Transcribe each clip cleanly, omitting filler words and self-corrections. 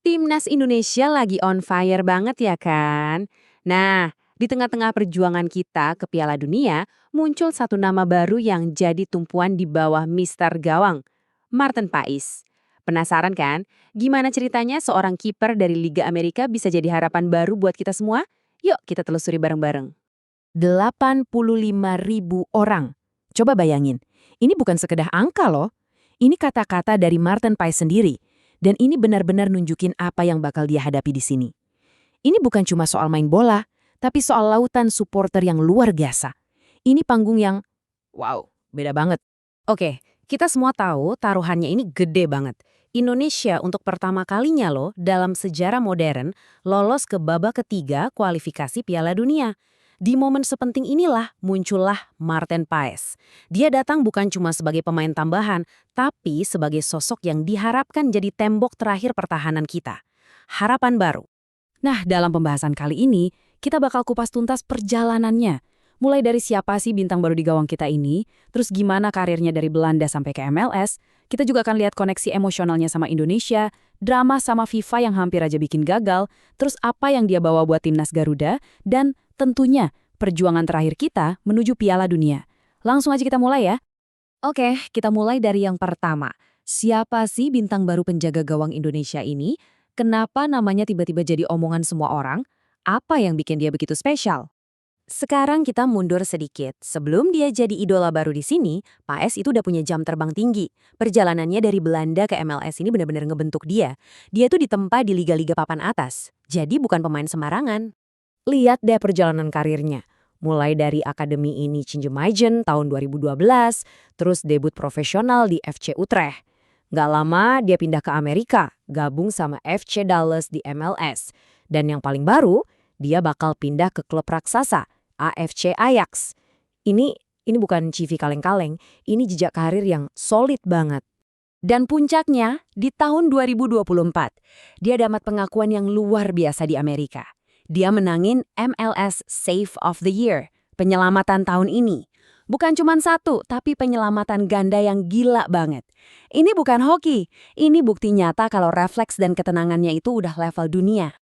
Timnas Indonesia lagi on fire banget ya kan? Nah, di tengah-tengah perjuangan kita ke Piala Dunia, muncul satu nama baru yang jadi tumpuan di bawah Mister Gawang, Martin Pais. Penasaran kan? Gimana ceritanya seorang kiper dari Liga Amerika bisa jadi harapan baru buat kita semua? Yuk kita telusuri bareng-bareng. 85.000 orang. Coba bayangin, ini bukan sekedar angka loh. Ini kata-kata dari Martin Pais sendiri. Dan ini benar-benar nunjukin apa yang bakal dia hadapi di sini. Ini bukan cuma soal main bola, tapi soal lautan supporter yang luar biasa. Ini panggung yang, wow, beda banget. Oke, kita semua tahu taruhannya ini gede banget. Indonesia untuk pertama kalinya loh dalam sejarah modern lolos ke babak ketiga kualifikasi Piala Dunia. Di momen sepenting inilah muncullah Martin Paes. Dia datang bukan cuma sebagai pemain tambahan, tapi sebagai sosok yang diharapkan jadi tembok terakhir pertahanan kita. Harapan baru. Nah, dalam pembahasan kali ini, kita bakal kupas tuntas perjalanannya. Mulai dari siapa sih bintang baru di gawang kita ini, terus gimana karirnya dari Belanda sampai ke MLS, kita juga akan lihat koneksi emosionalnya sama Indonesia, drama sama FIFA yang hampir aja bikin gagal, terus apa yang dia bawa buat timnas Garuda, dan tentunya perjuangan terakhir kita menuju Piala Dunia. Langsung aja kita mulai ya. Oke, kita mulai dari yang pertama. Siapa sih bintang baru penjaga gawang Indonesia ini? Kenapa namanya tiba-tiba jadi omongan semua orang? Apa yang bikin dia begitu spesial? Sekarang kita mundur sedikit. Sebelum dia jadi idola baru di sini, Paes itu udah punya jam terbang tinggi. Perjalanannya dari Belanda ke MLS ini benar-benar ngebentuk dia. Dia tuh ditempa di liga-liga papan atas. Jadi bukan pemain sembarangan. Lihat deh perjalanan karirnya. Mulai dari Akademi ini Cinjemaijen tahun 2012, terus debut profesional di FC Utrecht. Gak lama dia pindah ke Amerika, gabung sama FC Dallas di MLS. Dan yang paling baru, dia bakal pindah ke klub raksasa, AFC Ajax. Ini bukan CV kaleng-kaleng, ini jejak karir yang solid banget. Dan puncaknya, di tahun 2024, dia dapat pengakuan yang luar biasa di Amerika. Dia menangin MLS Save of the Year, penyelamatan tahun ini. Bukan cuma satu, tapi penyelamatan ganda yang gila banget. Ini bukan hoki, ini bukti nyata kalau refleks dan ketenangannya itu udah level dunia.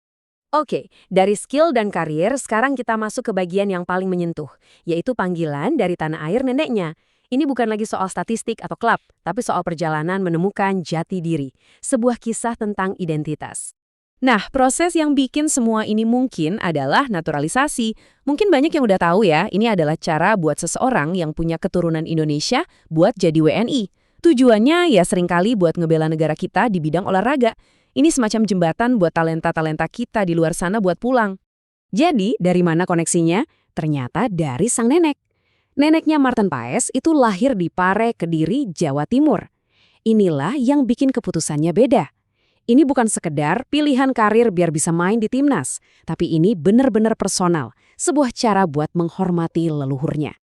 Oke, dari skill dan karir, sekarang kita masuk ke bagian yang paling menyentuh, yaitu panggilan dari tanah air neneknya. Ini bukan lagi soal statistik atau klub, tapi soal perjalanan menemukan jati diri, sebuah kisah tentang identitas. Nah, proses yang bikin semua ini mungkin adalah naturalisasi. Mungkin banyak yang udah tahu ya, ini adalah cara buat seseorang yang punya keturunan Indonesia buat jadi WNI. Tujuannya ya seringkali buat ngebela negara kita di bidang olahraga. Ini semacam jembatan buat talenta-talenta kita di luar sana buat pulang. Jadi, dari mana koneksinya? Ternyata dari sang nenek. Neneknya Martin Paes itu lahir di Pare, Kediri, Jawa Timur. Inilah yang bikin keputusannya beda. Ini bukan sekedar pilihan karir biar bisa main di timnas, tapi ini benar-benar personal, sebuah cara buat menghormati leluhurnya.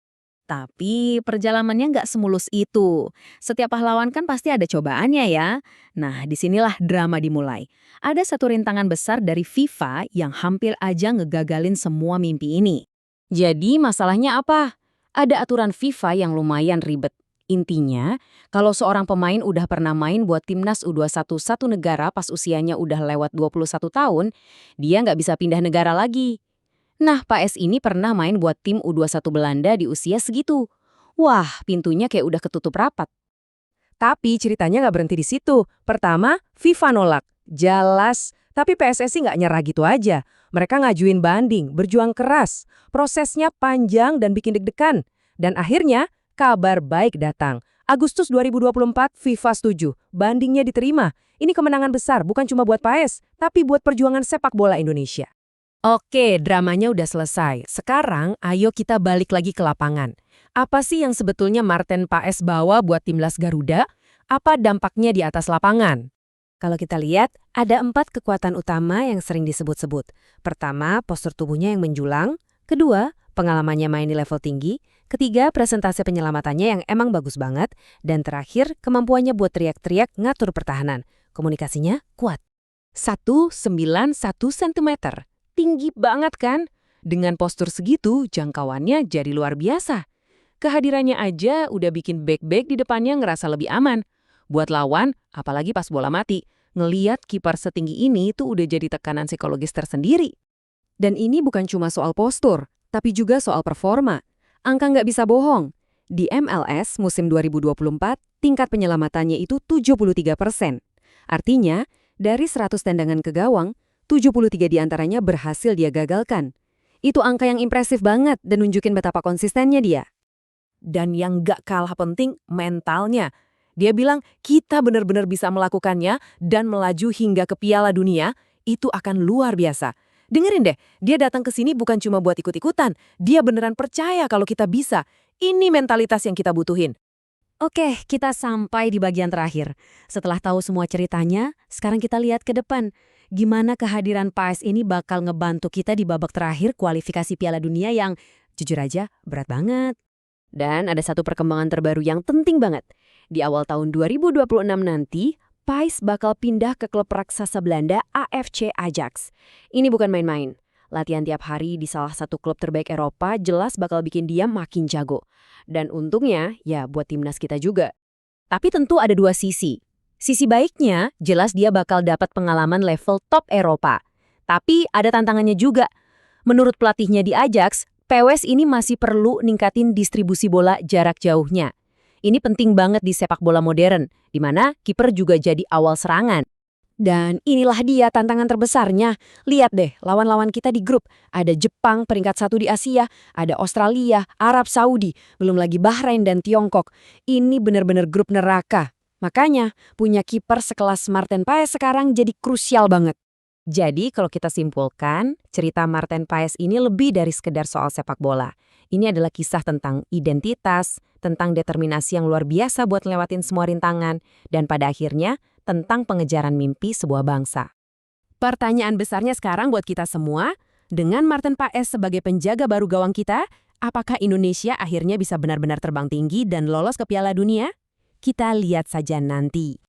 Tapi perjalanannya nggak semulus itu. Setiap pahlawan kan pasti ada cobaannya ya. Nah, disinilah drama dimulai. Ada satu rintangan besar dari FIFA yang hampir aja ngegagalin semua mimpi ini. Jadi masalahnya apa? Ada aturan FIFA yang lumayan ribet. Intinya, kalau seorang pemain udah pernah main buat timnas U21 satu negara pas usianya udah lewat 21 tahun, dia nggak bisa pindah negara lagi. Nah, Paes ini pernah main buat tim U21 Belanda di usia segitu. Wah, pintunya kayak udah ketutup rapat. Tapi ceritanya nggak berhenti di situ. Pertama, FIFA nolak. Jelas. Tapi PSSI nggak nyerah gitu aja. Mereka ngajuin banding, berjuang keras. Prosesnya panjang dan bikin deg-degan. Dan akhirnya, kabar baik datang. Agustus 2024, FIFA setuju. Bandingnya diterima. Ini kemenangan besar, bukan cuma buat Paes, tapi buat perjuangan sepak bola Indonesia. Oke, dramanya udah selesai. Sekarang, ayo kita balik lagi ke lapangan. Apa sih yang sebetulnya Martin Paes bawa buat timnas Garuda? Apa dampaknya di atas lapangan? Kalau kita lihat, ada 4 kekuatan utama yang sering disebut-sebut. Pertama, postur tubuhnya yang menjulang. Kedua, pengalamannya main di level tinggi. Ketiga, presentase penyelamatannya yang emang bagus banget. Dan terakhir, kemampuannya buat teriak-teriak ngatur pertahanan. Komunikasinya kuat. 191 cm. Tinggi banget kan? Dengan postur segitu, jangkauannya jadi luar biasa. Kehadirannya aja udah bikin back-back di depannya ngerasa lebih aman. Buat lawan, apalagi pas bola mati. Ngeliat kiper setinggi ini tuh udah jadi tekanan psikologis tersendiri. Dan ini bukan cuma soal postur, tapi juga soal performa. Angka nggak bisa bohong. Di MLS musim 2024, tingkat penyelamatannya itu 73%. Artinya, dari 100 tendangan ke gawang, 73 diantaranya berhasil dia gagalkan. Itu angka yang impresif banget dan nunjukin betapa konsistennya dia. Dan yang gak kalah penting, mentalnya. Dia bilang, kita benar-benar bisa melakukannya dan melaju hingga ke Piala Dunia, itu akan luar biasa. Dengerin deh, dia datang ke sini bukan cuma buat ikut-ikutan, dia beneran percaya kalau kita bisa. Ini mentalitas yang kita butuhin. Oke, kita sampai di bagian terakhir. Setelah tahu semua ceritanya, sekarang kita lihat ke depan. Gimana kehadiran PAS ini bakal ngebantu kita di babak terakhir kualifikasi Piala Dunia yang, jujur aja, berat banget. Dan ada satu perkembangan terbaru yang penting banget. Di awal tahun 2026 nanti, PAS bakal pindah ke klub raksasa Belanda AFC Ajax. Ini bukan main-main. Latihan tiap hari di salah satu klub terbaik Eropa jelas bakal bikin dia makin jago. Dan untungnya, ya buat timnas kita juga. Tapi tentu ada dua sisi. Sisi baiknya, jelas dia bakal dapat pengalaman level top Eropa. Tapi ada tantangannya juga. Menurut pelatihnya di Ajax, PWS ini masih perlu ningkatin distribusi bola jarak jauhnya. Ini penting banget di sepak bola modern, di mana kiper juga jadi awal serangan. Dan inilah dia tantangan terbesarnya. Lihat deh, lawan-lawan kita di grup. Ada Jepang peringkat 1 di Asia, ada Australia, Arab Saudi, belum lagi Bahrain dan Tiongkok. Ini benar-benar grup neraka. Makanya, punya kiper sekelas Marten Paes sekarang jadi krusial banget. Jadi, kalau kita simpulkan, cerita Marten Paes ini lebih dari sekedar soal sepak bola. Ini adalah kisah tentang identitas, tentang determinasi yang luar biasa buat ngelewatin semua rintangan, dan pada akhirnya tentang pengejaran mimpi sebuah bangsa. Pertanyaan besarnya sekarang buat kita semua, dengan Marten Paes sebagai penjaga baru gawang kita, apakah Indonesia akhirnya bisa benar-benar terbang tinggi dan lolos ke Piala Dunia? Kita lihat saja nanti.